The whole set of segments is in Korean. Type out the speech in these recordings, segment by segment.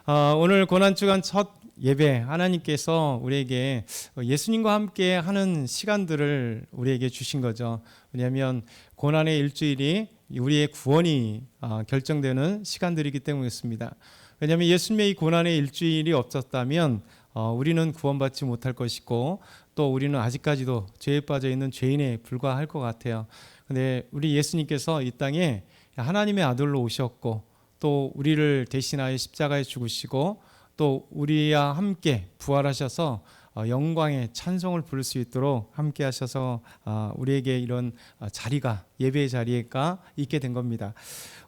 오늘 고난주간 첫 예배, 하나님께서 우리에게 예수님과 함께 하는 시간들을 우리에게 주신 거죠. 왜냐하면 고난의 일주일이 우리의 구원이 결정되는 시간들이기 때문이었습니다. 왜냐하면 예수님의 이 고난의 일주일이 없었다면 우리는 구원받지 못할 것이고, 또 우리는 아직까지도 죄에 빠져 있는 죄인에 불과할 것 같아요. 근데 우리 예수님께서 이 땅에 하나님의 아들로 오셨고, 또 우리를 대신하여 십자가에 죽으시고, 또 우리와 함께 부활하셔서 영광의 찬송을 부를 수 있도록 함께 하셔서 우리에게 이런 자리가, 예배의 자리가 있게 된 겁니다.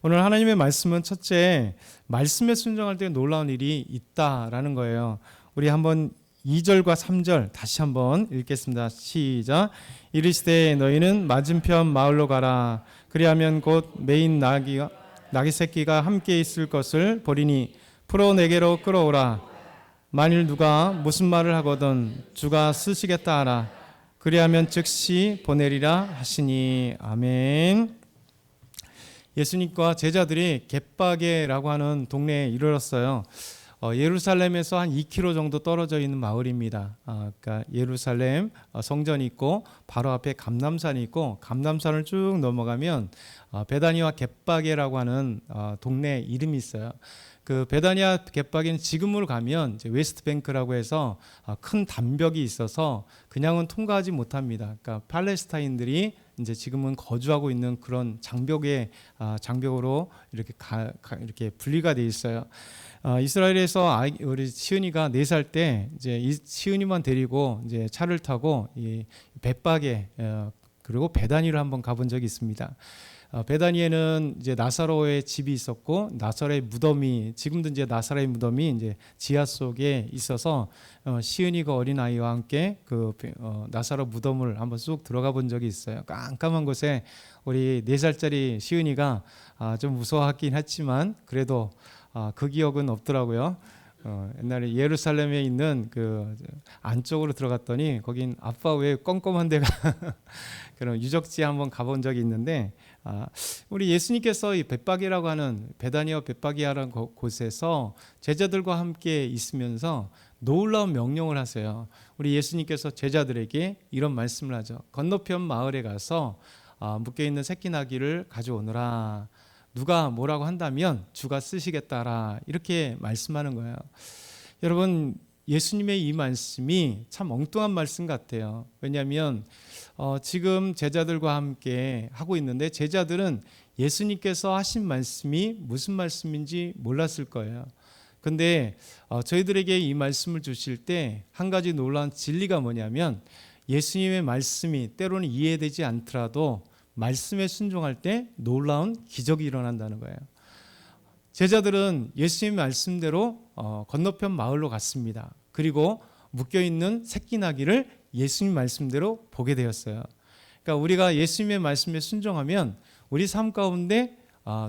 오늘 하나님의 말씀은 첫째, 말씀에 순종할 때 놀라운 일이 있다라는 거예요. 우리 한번 2절과 3절 다시 한번 읽겠습니다. 시작. 이르시되 너희는 맞은편 마을로 가라. 그리하면 곧 매인 나귀 새끼가 함께 있을 것을 보리니 풀어 내게로 끌어오라. 만일 누가 무슨 말을 하거든 주가 쓰시겠다 하라. 그리하면 즉시 보내리라 하시니. 아멘. 예수님과 제자들이 벳바게라고 하는 동네에 이르렀어요. 예루살렘에서 한 2km 정도 떨어져 있는 마을입니다. 그러니까 예루살렘 성전이 있고 바로 앞에 감람산이 있고, 감람산을 쭉 넘어가면 베다니와 벳바게라고 하는 동네 이름이 있어요. 그 베다니아 벳바게는 지금으로 가면 이제 웨스트뱅크라고 해서 큰 담벽이 있어서 그냥은 통과하지 못합니다. 그러니까 팔레스타인들이 이제 지금은 거주하고 있는 그런 장벽으로 이렇게 분리가 돼 있어요. 이스라엘에서 우리 시은이가 4살 때 이제 이 시은이만 데리고 이제 차를 타고 이 벳바게 그리고 베다니를 한번 가본 적이 있습니다. 베다니에는 이제 나사로의 집이 있었고, 나사로의 무덤이, 지금도 이제 나사로의 무덤이 이제 지하 속에 있어서 시은이가 어린 아이와 함께 그 나사로 무덤을 한번 쑥 들어가 본 적이 있어요. 깜깜한 곳에 우리 4살짜리 시은이가 좀 무서워하긴 했지만 그래도 그 기억은 없더라고요. 옛날에 예루살렘에 있는 그 안쪽으로 들어갔더니 거긴 아빠 왜 껌껌한 데가 그런 유적지에 한번 가본 적이 있는데, 우리 예수님께서 이 벳바게라고 하는 베다니와 벳바게라는 곳에서 제자들과 함께 있으면서 놀라운 명령을 하세요. 우리 예수님께서 제자들에게 이런 말씀을 하죠. 건너편 마을에 가서 묶여 있는 새끼 나귀를 가져오너라. 누가 뭐라고 한다면 주가 쓰시겠다라, 이렇게 말씀하는 거예요. 여러분, 예수님의 이 말씀이 참 엉뚱한 말씀 같아요. 왜냐하면 지금 제자들과 함께 하고 있는데 제자들은 예수님께서 하신 말씀이 무슨 말씀인지 몰랐을 거예요. 근데 저희들에게 이 말씀을 주실 때 한 가지 놀라운 진리가 뭐냐면, 예수님의 말씀이 때로는 이해되지 않더라도 말씀에 순종할 때 놀라운 기적이 일어난다는 거예요. 제자들은 예수님의 말씀대로 건너편 마을로 갔습니다. 그리고 묶여있는 새끼 나귀를 예수님 말씀대로 보게 되었어요. 그러니까 우리가 예수님의 말씀에 순종하면 우리 삶 가운데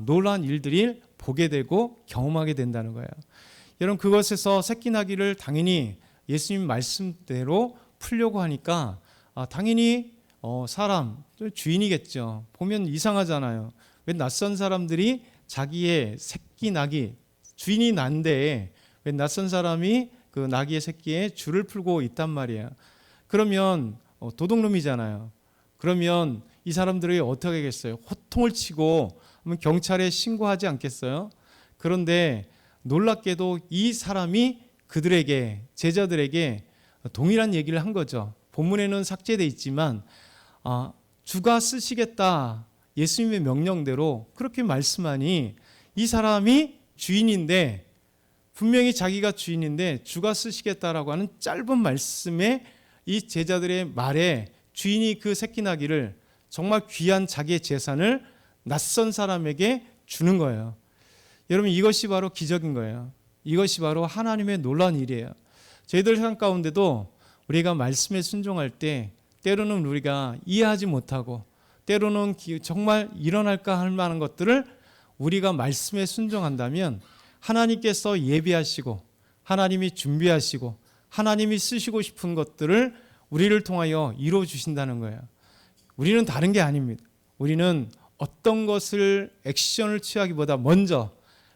놀라운 일들을 보게 되고 경험하게 된다는 거예요. 여러분, 그것에서 새끼 나귀를 당연히 예수님 말씀대로 풀려고 하니까 당연히 사람 주인이겠죠. 보면 이상하잖아요. 왜 낯선 사람들이 자기의 새끼 나귀, 주인이 난데 왜 낯선 사람이 그 나귀의 새끼에 줄을 풀고 있단 말이에요. 그러면 도둑놈이잖아요. 그러면 이 사람들이 어떻게 하겠어요? 호통을 치고 경찰에 신고하지 않겠어요? 그런데 놀랍게도 이 사람이 그들에게, 제자들에게 동일한 얘기를 한 거죠. 본문에는 삭제되어 있지만 주가 쓰시겠다, 예수님의 명령대로 그렇게 말씀하니 이 사람이 주인인데, 분명히 자기가 주인인데 주가 쓰시겠다라고 하는 짧은 말씀에 이 제자들의 말에 주인이 그 새끼 나귀를, 정말 귀한 자기의 재산을 낯선 사람에게 주는 거예요. 여러분, 이것이 바로 기적인 거예요. 이것이 바로 하나님의 놀라운 일이에요. 저희들 삶 가운데도 우리가 말씀에 순종할 때 때로는 우리가 이해하지 못하고, 때로는 정말 일어날까 할 만한 것들을 우리가 말씀에 순종한다면 하나님께서 예비하시고 하나님이 준비하시고 하나님이 쓰시고 싶은 것들을 우리를 통하여 이루어 주신다는 거예요. 우리는 다른 게 아닙니다. 우리는 어떤 것을 액션을 취하기보다 먼저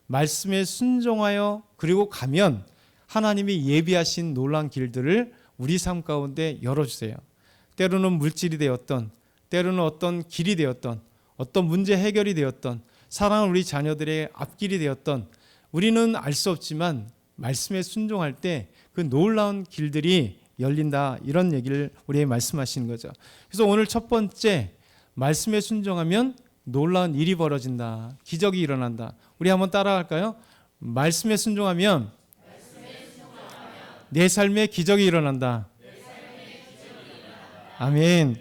말씀에 순종하여 그리고 가면 하나님이 예비하신 놀라운 길들을 우리 삶 가운데 열어주세요. 때로는 물질이 되었던, 때로는 어떤 길이 되었던, 어떤 문제 해결이 되었던, 사랑하는 우리 자녀들의 앞길이 되었던, 우리는 알 수 없지만 말씀에 순종할 때 그 놀라운 길들이 열린다, 이런 얘기를 우리에게 말씀하시는 거죠. 그래서 오늘 첫 번째, 말씀에 순종하면 놀라운 일이 벌어진다, 기적이 일어난다. 우리 한번 따라할까요? 말씀에 순종하면 내 삶에 기적이 일어난다. 아멘.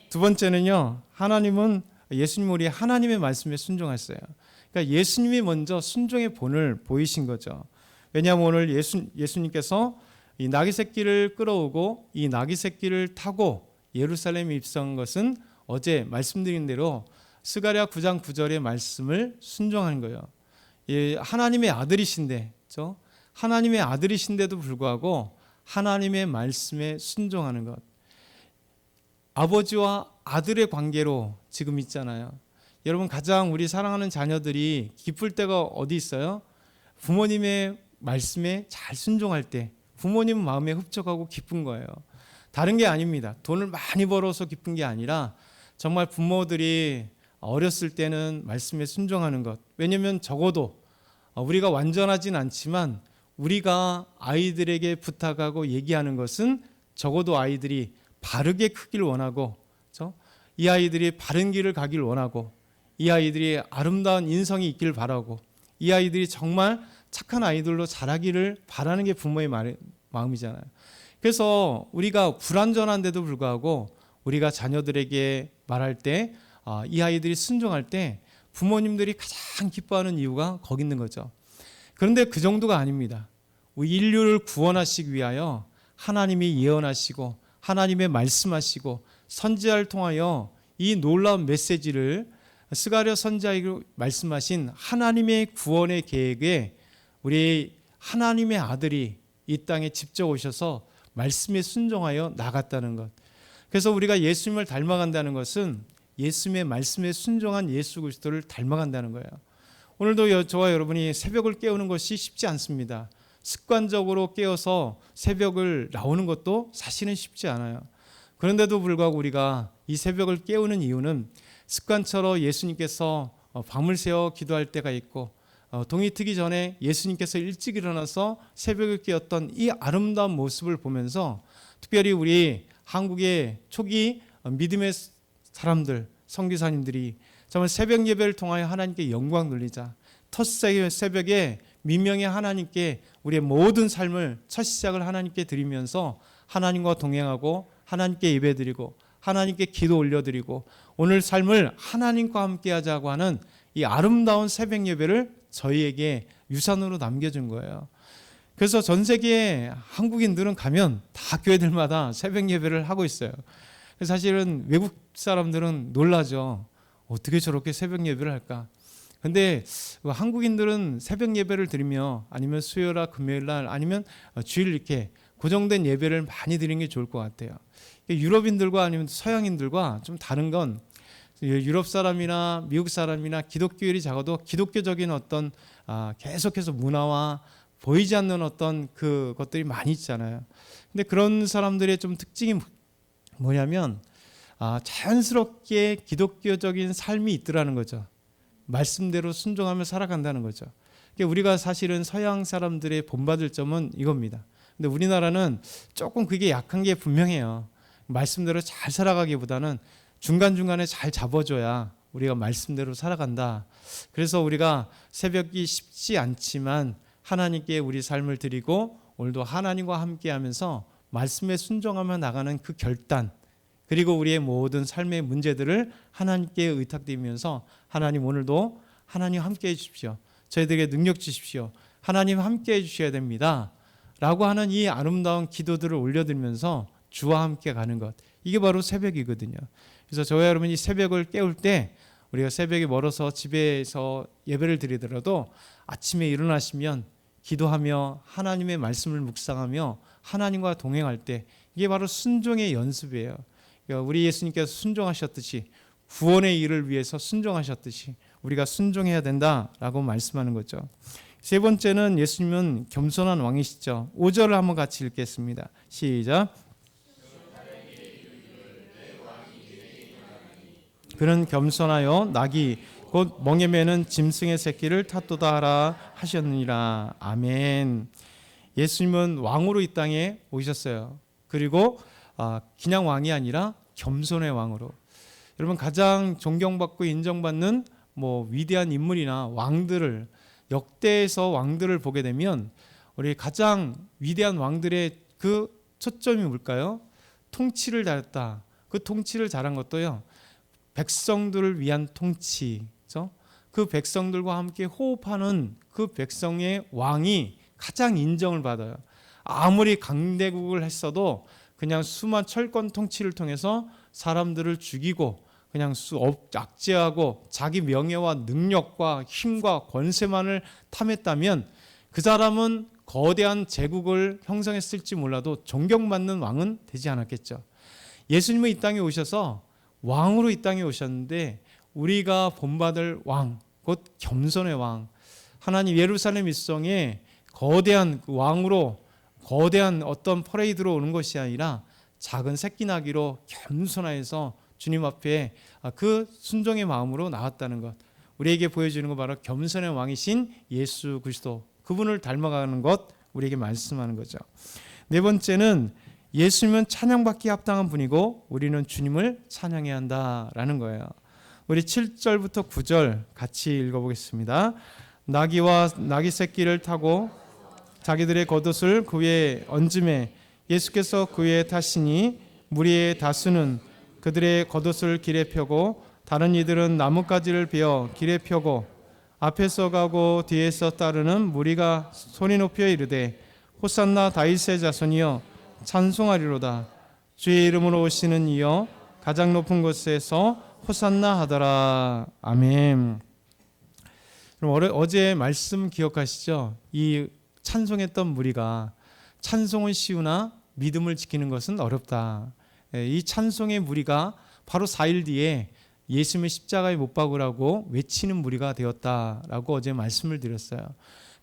두 번째는요, 하나님은, 예수님, 우리 하나님의 말씀에 순종했어요. 그러니까 예수님이 먼저 순종의 본을 보이신 거죠. 왜냐하면 오늘 예수님께서 이 나귀 새끼를 끌어오고 이 나귀 새끼를 타고 예루살렘에 입성한 것은 어제 말씀드린 대로 스가랴 9장 9절의 말씀을 순종한 거예요. 하나님의 아들이신데, 그렇죠? 하나님의 아들이신데도 불구하고 하나님의 말씀에 순종하는 것. 아버지와 아들의 관계로 지금 있잖아요. 여러분, 가장 우리 사랑하는 자녀들이 기쁠 때가 어디 있어요? 부모님의 말씀에 잘 순종할 때, 부모님 마음에 흡족하고 기쁜 거예요. 다른 게 아닙니다. 돈을 많이 벌어서 기쁜 게 아니라 정말 부모들이 어렸을 때는 말씀에 순종하는 것. 왜냐하면 적어도 우리가 완전하진 않지만 우리가 아이들에게 부탁하고 얘기하는 것은 적어도 아이들이 바르게 크길 원하고, 그렇죠? 이 아이들이 바른 길을 가길 원하고, 이 아이들이 아름다운 인성이 있기를 바라고, 이 아이들이 정말 착한 아이들로 자라기를 바라는 게 부모의 마음이잖아요. 그래서 우리가 불완전한데도 불구하고 우리가 자녀들에게 말할 때, 이 아이들이 순종할 때 부모님들이 가장 기뻐하는 이유가 거기 있는 거죠. 그런데 그 정도가 아닙니다. 인류를 구원하시기 위하여 하나님이 예언하시고 하나님의 말씀하시고 선지자를 통하여 이 놀라운 메시지를 스가랴 선지자에게 말씀하신 하나님의 구원의 계획에 우리 하나님의 아들이 이 땅에 직접 오셔서 말씀에 순종하여 나갔다는 것. 그래서 우리가 예수님을 닮아간다는 것은 예수님의 말씀에 순종한 예수 그리스도를 닮아간다는 거예요. 오늘도 저와 여러분이 새벽을 깨우는 것이 쉽지 않습니다. 습관적으로 깨어서 새벽을 나오는 것도 사실은 쉽지 않아요. 그런데도 불구하고 우리가 이 새벽을 깨우는 이유는 습관처럼 예수님께서 밤을 새워 기도할 때가 있고, 동이 트기 전에 예수님께서 일찍 일어나서 새벽을 깨웠던 이 아름다운 모습을 보면서, 특별히 우리 한국의 초기 믿음의 사람들, 선교사님들이 정말 새벽 예배를 통하여 하나님께 영광 돌리자, 첫 새벽에 민명의 하나님께 우리의 모든 삶을, 첫 시작을 하나님께 드리면서 하나님과 동행하고 하나님께 예배드리고 하나님께 기도 올려드리고 오늘 삶을 하나님과 함께 하자고 하는 이 아름다운 새벽 예배를 저희에게 유산으로 남겨준 거예요. 그래서 전 세계 한국인들은 가면 다 교회들마다 새벽 예배를 하고 있어요. 사실은 외국 사람들은 놀라죠. 어떻게 저렇게 새벽 예배를 할까? 근데 한국인들은 새벽 예배를 드리며 아니면 수요일날 금요일날 아니면 주일 이렇게 고정된 예배를 많이 드리는 게 좋을 것 같아요. 유럽인들과 아니면 서양인들과 좀 다른 건 유럽 사람이나 미국 사람이나 기독교인이 작아도 기독교적인 어떤 계속해서 문화와 보이지 않는 어떤 그 것들이 많이 있잖아요. 근데 그런 사람들의 좀 특징이 뭐냐면 자연스럽게 기독교적인 삶이 있더라는 거죠. 말씀대로 순종하며 살아간다는 거죠. 우리가 사실은 서양 사람들의 본받을 점은 이겁니다. 근데 우리나라는 조금 그게 약한 게 분명해요. 말씀대로 잘 살아가기보다는 중간중간에 잘 잡아줘야 우리가 말씀대로 살아간다. 그래서 우리가 새벽이 쉽지 않지만 하나님께 우리 삶을 드리고 오늘도 하나님과 함께하면서 말씀에 순종하며 나가는 그 결단, 그리고 우리의 모든 삶의 문제들을 하나님께 의탁드리면서 하나님 오늘도 하나님 함께해 주십시오. 저희들에게 능력 주십시오. 하나님 함께해 주셔야 됩니다. 라고 하는 이 아름다운 기도들을 올려드리면서 주와 함께 가는 것. 이게 바로 새벽이거든요. 그래서 저와 여러분이 새벽을 깨울 때 우리가 새벽에 멀어서 집에서 예배를 드리더라도 아침에 일어나시면 기도하며 하나님의 말씀을 묵상하며 하나님과 동행할 때 이게 바로 순종의 연습이에요. 우리 예수님께서 순종하셨듯이 구원의 일을 위해서 순종하셨듯이 우리가 순종해야 된다라고 말씀하는 거죠. 세 번째는 예수님은 겸손한 왕이시죠. 5절을 한번 같이 읽겠습니다. 시작. 그는 겸손하여 낙이 곧 멍에 매는 짐승의 새끼를 탓도다 하라 하셨느니라. 아멘. 예수님은 왕으로 이 땅에 오셨어요. 그리고 그냥 왕이 아니라 겸손의 왕으로. 여러분, 가장 존경받고 인정받는 위대한 인물이나 왕들을, 역대에서 왕들을 보게 되면 우리 가장 위대한 왕들의 그 초점이 뭘까요? 통치를 잘했다. 그 통치를 잘한 것도요, 백성들을 위한 통치죠. 그 백성들과 함께 호흡하는 그 백성의 왕이 가장 인정을 받아요. 아무리 강대국을 했어도 그냥 수만 철권 통치를 통해서 사람들을 죽이고 그냥 압제하고 자기 명예와 능력과 힘과 권세만을 탐했다면 그 사람은 거대한 제국을 형성했을지 몰라도 존경받는 왕은 되지 않았겠죠. 예수님은 이 땅에 오셔서 왕으로 이 땅에 오셨는데 우리가 본받을 왕, 곧 겸손의 왕, 하나님 예루살렘 일성에 거대한 왕으로 거대한 어떤 퍼레이드로 오는 것이 아니라 작은 새끼 나귀로 겸손하여서 주님 앞에 그 순종의 마음으로 나왔다는 것, 우리에게 보여주는 것, 바로 겸손의 왕이신 예수 그리스도, 그분을 닮아가는 것, 우리에게 말씀하는 거죠. 네 번째는 예수님은 찬양받기에 합당한 분이고 우리는 주님을 찬양해야 한다라는 거예요. 우리 7절부터 9절 같이 읽어보겠습니다. 나귀와 나귀 새끼를 타고 자기들의 겉옷을 그 위에 얹음에 예수께서 그 위에 타시니 무리의 다수는 그들의 겉옷을 길에 펴고 다른 이들은 나뭇가지를 베어 길에 펴고 앞에서 가고 뒤에서 따르는 무리가 소리 높여 이르되 호산나 다윗의 자손이여 찬송하리로다. 주의 이름으로 오시는 이여 가장 높은 곳에서 호산나 하더라. 아멘. 그럼 어제 말씀 기억하시죠? 이 찬송했던 무리가 찬송은 쉬우나 믿음을 지키는 것은 어렵다. 이 찬송의 무리가 바로 4일 뒤에 예수님의 십자가에 못 박으라고 외치는 무리가 되었다라고 어제 말씀을 드렸어요.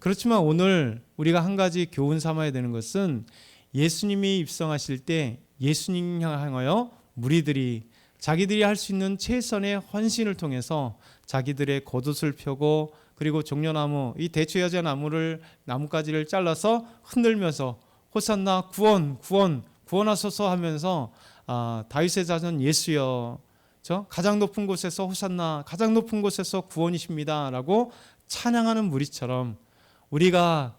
그렇지만 오늘 우리가 한 가지 교훈 삼아야 되는 것은 예수님이 입성하실 때 예수님 향하여 무리들이 자기들이 할 수 있는 최선의 헌신을 통해서 자기들의 겉옷을 펴고 그리고 종려나무, 이 대추여자 나뭇가지를 잘라서 흔들면서 호산나 구원 구원하소서 하면서 다윗의 자손 예수여, 가장 높은 곳에서 호산나, 가장 높은 곳에서 구원이십니다 라고 찬양하는 무리처럼 우리가,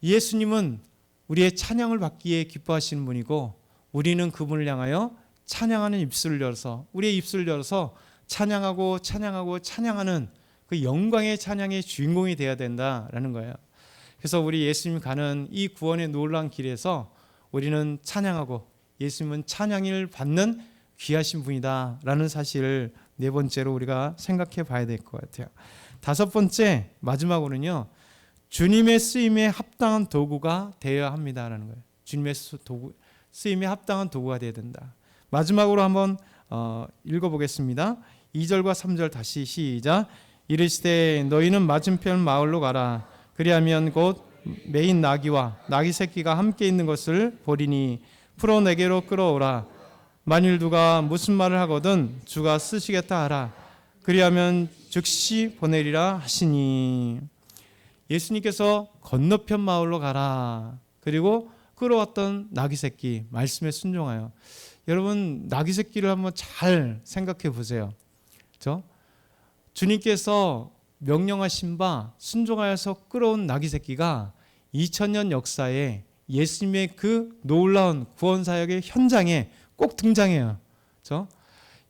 예수님은 우리의 찬양을 받기에 기뻐하시는 분이고 우리는 그분을 향하여 찬양하는 입술을 열어서, 우리의 입술을 열어서 찬양하는 그 영광의 찬양의 주인공이 되어야 된다라는 거예요. 그래서 우리 예수님이 가는 이 구원의 놀라운 길에서 우리는 찬양하고 예수님은 찬양을 받는 귀하신 분이다라는 사실을 네 번째로 우리가 생각해 봐야 될 것 같아요. 다섯 번째, 마지막으로는요, 주님의 쓰임에 합당한 도구가 되어야 합니다라는 거예요. 주님의 쓰임에 합당한 도구가 되어야 된다. 마지막으로 한번 읽어보겠습니다. 2절과 3절 다시 시작. 이르시되 너희는 맞은편 마을로 가라. 그리하면 곧 매인 나귀와 나귀 새끼가 함께 있는 것을 보리니 풀어 내게로 끌어오라. 만일 누가 무슨 말을 하거든 주가 쓰시겠다 하라. 그리하면 즉시 보내리라 하시니. 예수님께서 건너편 마을로 가라. 그리고 끌어왔던 나귀 새끼 말씀에 순종하여. 여러분, 나귀 새끼를 한번 잘 생각해 보세요. 그렇죠? 주님께서 명령하신 바 순종하여서 끌어온 나귀 새끼가 2000년 역사에 예수님의 그 놀라운 구원 사역의 현장에 꼭 등장해요. 그렇죠?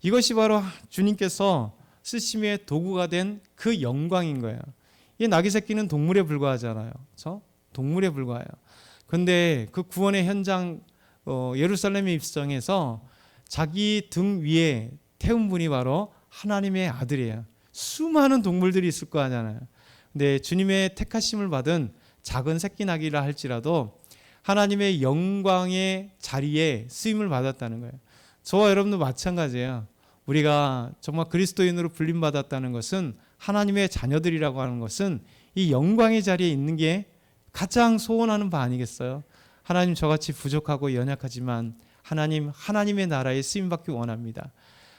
이것이 바로 주님께서 쓰심의 도구가 된 그 영광인 거예요. 이 나귀 새끼는 동물에 불과하잖아요. 그렇죠? 동물에 불과해요. 그런데 그 구원의 현장, 예루살렘에 입성해서 자기 등 위에 태운 분이 바로 하나님의 아들이에요. 수많은 동물들이 있을 거 아니잖아요. 근데 주님의 택하심을 받은 작은 새끼 나귀라 할지라도 하나님의 영광의 자리에 쓰임을 받았다는 거예요. 저와 여러분도 마찬가지예요. 우리가 정말 그리스도인으로 불림받았다는 것은, 하나님의 자녀들이라고 하는 것은 이 영광의 자리에 있는 게 가장 소원하는 바 아니겠어요? 하나님, 저같이 부족하고 연약하지만 하나님의 나라에 쓰임받기 원합니다.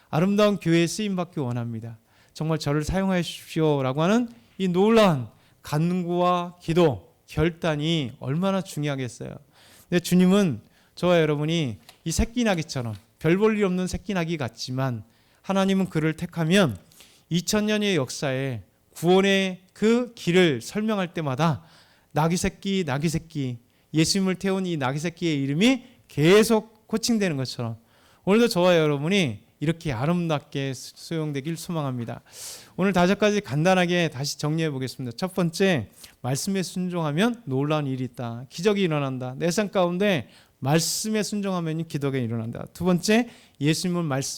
아름다운 교회에 쓰임받기 원합니다. 정말 저를 사용하여 주십시오라고 하는 이 놀라운 간구와 기도, 결단이 얼마나 중요하겠어요. 근데 주님은 저와 여러분이 이 새끼나기처럼 별 볼 일 없는 새끼나기 같지만 하나님은 그를 택하면 2000년의 역사에 구원의 그 길을 설명할 때마다 나귀 새끼 예수님을 태운 이 나귀 새끼의 이름이 계속 코칭되는 것처럼 오늘도 저와 여러분이 이렇게 아름답게 수용되길 소망합니다. 오늘 5가지 간단하게 다시 정리해 보겠습니다. 첫 번째, 말씀에 순종하면 놀라운 일이 있다. 기적이 일어난다. 내 삶 가운데 말씀에 순종하면 기도가 일어난다. 두 번째,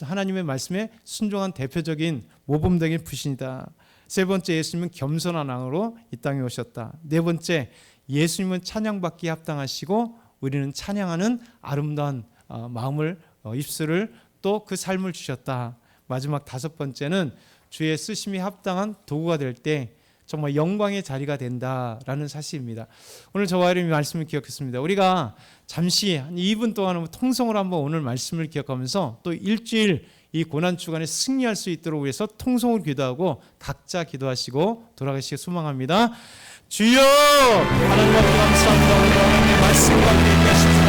하나님의 말씀에 순종한 대표적인 모범적인 부신이다. 세 번째, 예수님은 겸손한 왕으로 이 땅에 오셨다. 네 번째, 예수님은 찬양받기에 합당하시고 우리는 찬양하는 아름다운 마음을, 입술을, 또 그 삶을 주셨다. 마지막 5번째는 주의 쓰심이 합당한 도구가 될 때 정말 영광의 자리가 된다라는 사실입니다. 오늘 저와 여러분이 말씀을 기억했습니다. 우리가 잠시 한 2분 동안 통성으로 한번 오늘 말씀을 기억하면서 또 일주일 이 고난 주간에 승리할 수 있도록 위해서 통성을 기도하고 각자 기도하시고 돌아가시기 소망합니다. 주여, 하나님 앞에 감사합니다. 오늘 하나님의 말씀과 함께 하시옵소서.